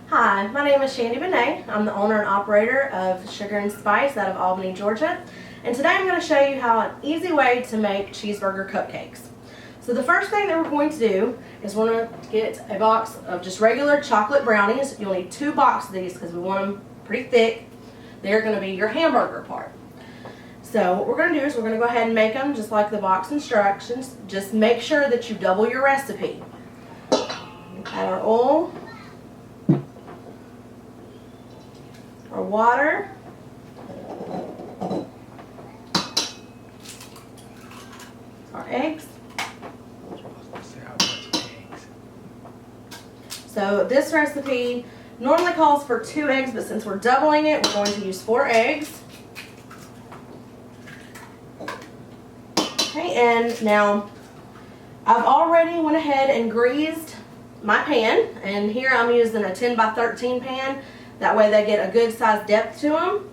Hi, my name is Shandy Benet. I'm the owner and operator of Sugar and Spice out of Albany, Georgia. And today I'm going to show you how an easy way to make cheeseburger cupcakes. So the first thing that we're going to do is we're going to get a box of just regular chocolate brownies. You'll need 2 boxes of these because we want them pretty thick. They're going to be your hamburger part. So what we're going to do is we're going to go ahead and make them just like the box instructions. Just make sure that you double your recipe. Add our oil, our water, our eggs. So this recipe normally calls for 2 eggs, but since we're doubling it, we're going to use 4 eggs. Okay, and now I've already went ahead and greased my pan, and here I'm using a 10 by 13 pan. That way they get a good size depth to them.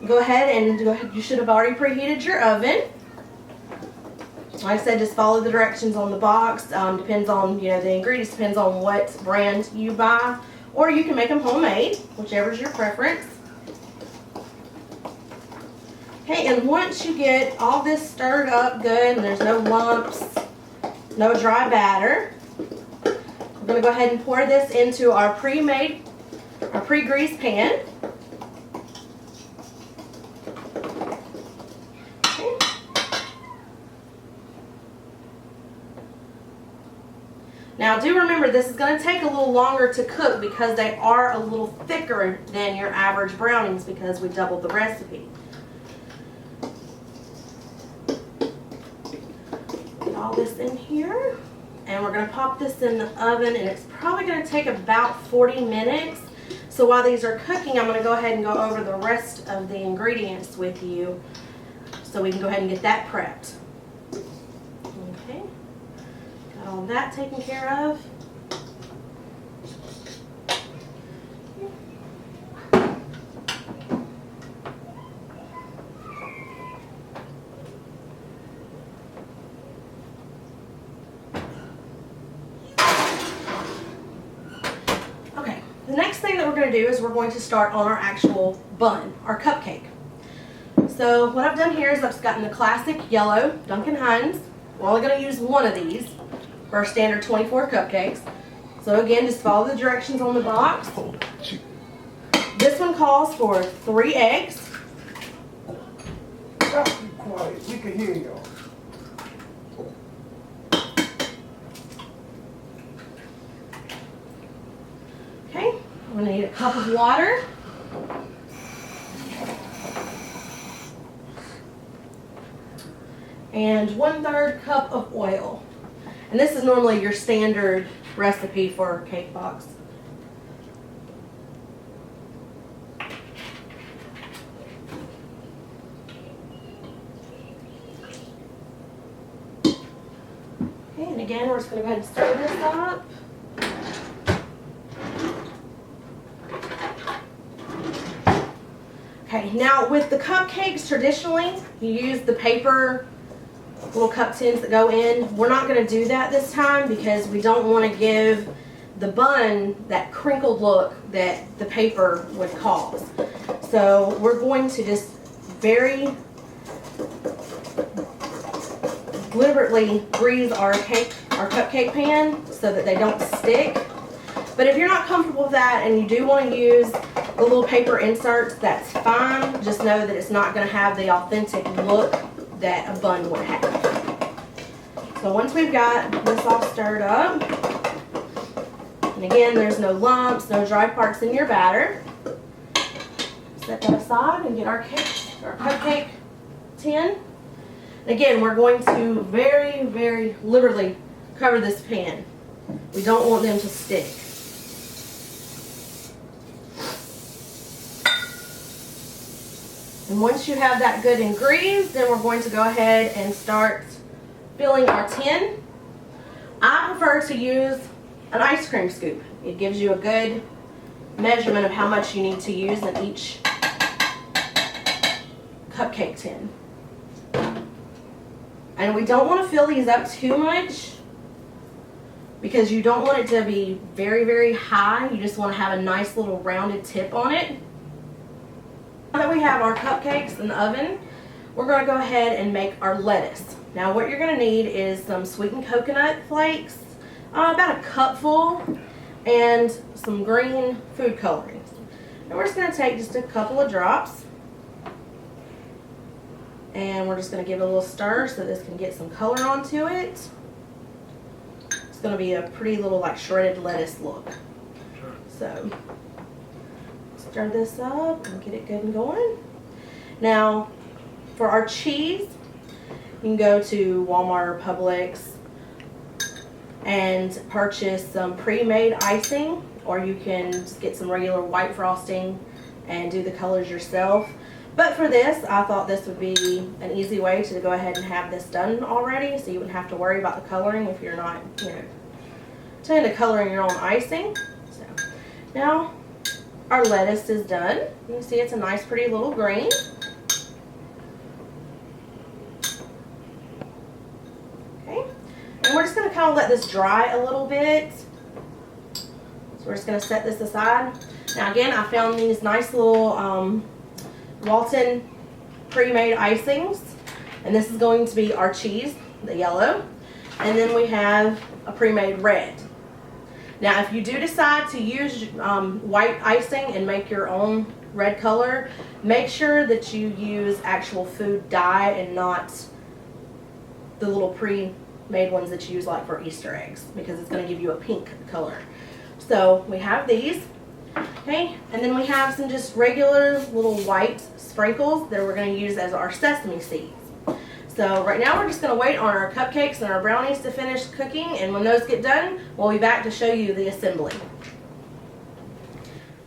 Go ahead and you should have already preheated your oven. Like I said, just follow the directions on the box. Depends on, the ingredients, depends on what brand you buy. Or you can make them homemade, whichever is your preference. Okay, and once you get all this stirred up good and there's no lumps, no dry batter, we're going to go ahead and pour this into our pre-greased pan. Okay. Now do remember, this is going to take a little longer to cook because they are a little thicker than your average brownies because we doubled the recipe. Get all this in here. And we're going to pop this in the oven, and it's probably going to take about 40 minutes. So while these are cooking, I'm going to go ahead and go over the rest of the ingredients with you so we can go ahead and get that prepped. Okay, got all that taken care of. The next thing that we're going to do is we're going to start on our actual bun, our cupcake. So what I've done here is I've gotten the classic yellow Duncan Hines. We're only going to use one of these for our standard 24 cupcakes. So again, just follow the directions on the box. This one calls for 3 eggs. Just be quiet, we can hear you. Okay, we're going to need a cup of water. And 1/3 cup of oil. And this is normally your standard recipe for a cake box. Okay, and again, we're just going to go ahead and stir this up. Okay, now with the cupcakes, traditionally, you use the paper little cup tins that go in. We're not going to do that this time because we don't want to give the bun that crinkled look that the paper would cause. So we're going to just very deliberately grease our cupcake pan so that they don't stick. But if you're not comfortable with that and you do want to use the little paper inserts, that's fine. Just know that it's not going to have the authentic look that a bun would have. So once we've got this all stirred up, and again, there's no lumps, no dry parts in your batter, set that aside and get our cupcake tin. And again, we're going to very, very liberally cover this pan. We don't want them to stick. And once you have that good and greased, then we're going to go ahead and start filling our tin. I prefer to use an ice cream scoop. It gives you a good measurement of how much you need to use in each cupcake tin. And we don't want to fill these up too much because you don't want it to be very, very high. You just want to have a nice little rounded tip on it. Now that we have our cupcakes in the oven, we're going to go ahead and make our lettuce. Now what you're going to need is some sweetened coconut flakes, about a cupful, and some green food coloring. And we're just going to take just a couple of drops, and we're just going to give it a little stir so this can get some color onto it. It's going to be a pretty little like shredded lettuce look. So stir this up and get it good and going. Now for our cheese, you can go to Walmart or Publix and purchase some pre-made icing, or you can just get some regular white frosting and do the colors yourself. But for this, I thought this would be an easy way to go ahead and have this done already, so you wouldn't have to worry about the coloring if you're not, trying to coloring your own icing. So now our lettuce is done. You can see it's a nice pretty little green. Okay, and we're just going to kind of let this dry a little bit. So we're just going to set this aside. Now again, I found these nice little Walton pre-made icings, and this is going to be our cheese, the yellow, and then we have a pre-made red. Now if you do decide to use white icing and make your own red color, make sure that you use actual food dye and not the little pre-made ones that you use like for Easter eggs, because it's going to give you a pink color. So we have these. Okay, and then we have some just regular little white sprinkles that we're going to use as our sesame seeds. So right now we're just going to wait on our cupcakes and our brownies to finish cooking, and when those get done, we'll be back to show you the assembly.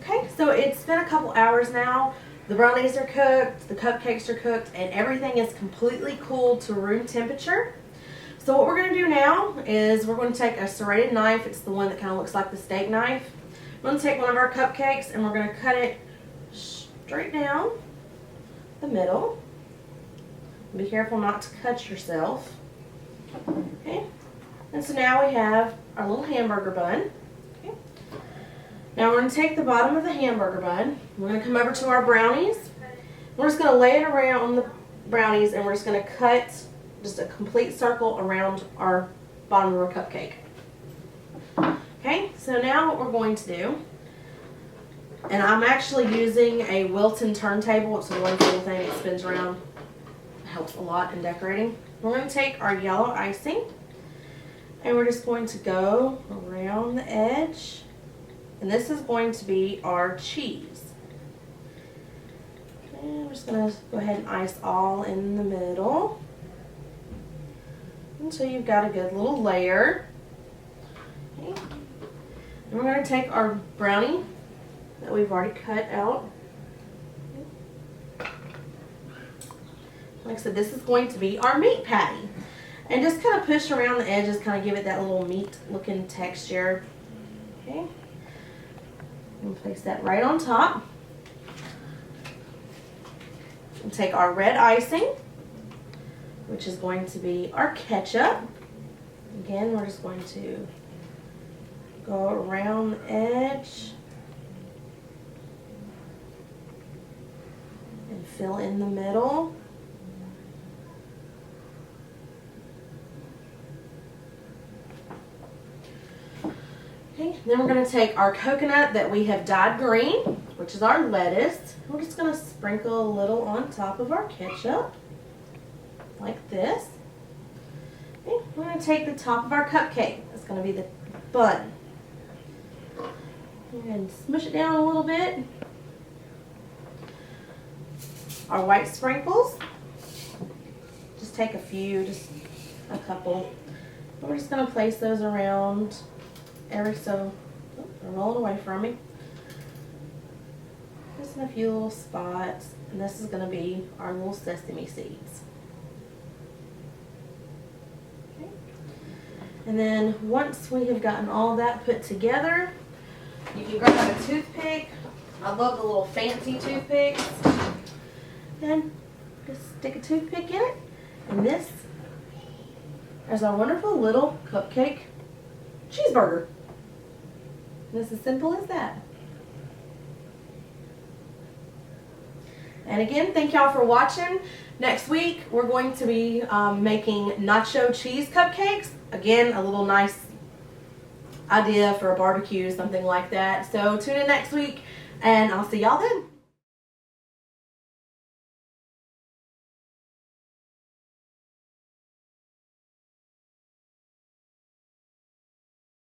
Okay, so it's been a couple hours now. The brownies are cooked, the cupcakes are cooked, and everything is completely cooled to room temperature. So what we're going to do now is we're going to take a serrated knife. It's the one that kind of looks like the steak knife. We're going to take one of our cupcakes and we're going to cut it straight down the middle. Be careful not to cut yourself. Okay, and so now we have our little hamburger bun. Okay. Now we're going to take the bottom of the hamburger bun. We're going to come over to our brownies. We're just going to lay it around the brownies, and we're just going to cut just a complete circle around our bottom of our cupcake. Okay, so now what we're going to do, and I'm actually using a Wilton turntable. It's a wonderful thing that spins around. It helps a lot in decorating. We're going to take our yellow icing, and we're just going to go around the edge, and this is going to be our cheese. And we're just going to go ahead and ice all in the middle until you've got a good little layer. Okay. And we're going to take our brownie that we've already cut out. Like I said, this is going to be our meat patty. And just kind of push around the edges, kind of give it that little meat looking texture. Okay. And place that right on top. And take our red icing, which is going to be our ketchup. Again, we're just going to go around the edge and fill in the middle. Okay, then we're going to take our coconut that we have dyed green, which is our lettuce. We're just going to sprinkle a little on top of our ketchup, like this. Okay, we're going to take the top of our cupcake. That's going to be the bun. And smush it down a little bit. Our white sprinkles. Just take a few, just a couple. And we're just going to place those around every so. Oh, they're rolling away from me. Just in a few little spots. And this is going to be our little sesame seeds. Okay. And then once we have gotten all that put together, you can grab a toothpick. I love the little fancy toothpicks. And just stick a toothpick in it. And this is our wonderful little cupcake cheeseburger. And it's as simple as that. And again, thank y'all for watching. Next week, we're going to be making nacho cheese cupcakes. Again, a little nice idea for a barbecue, something like that. So tune in next week, and I'll see y'all then.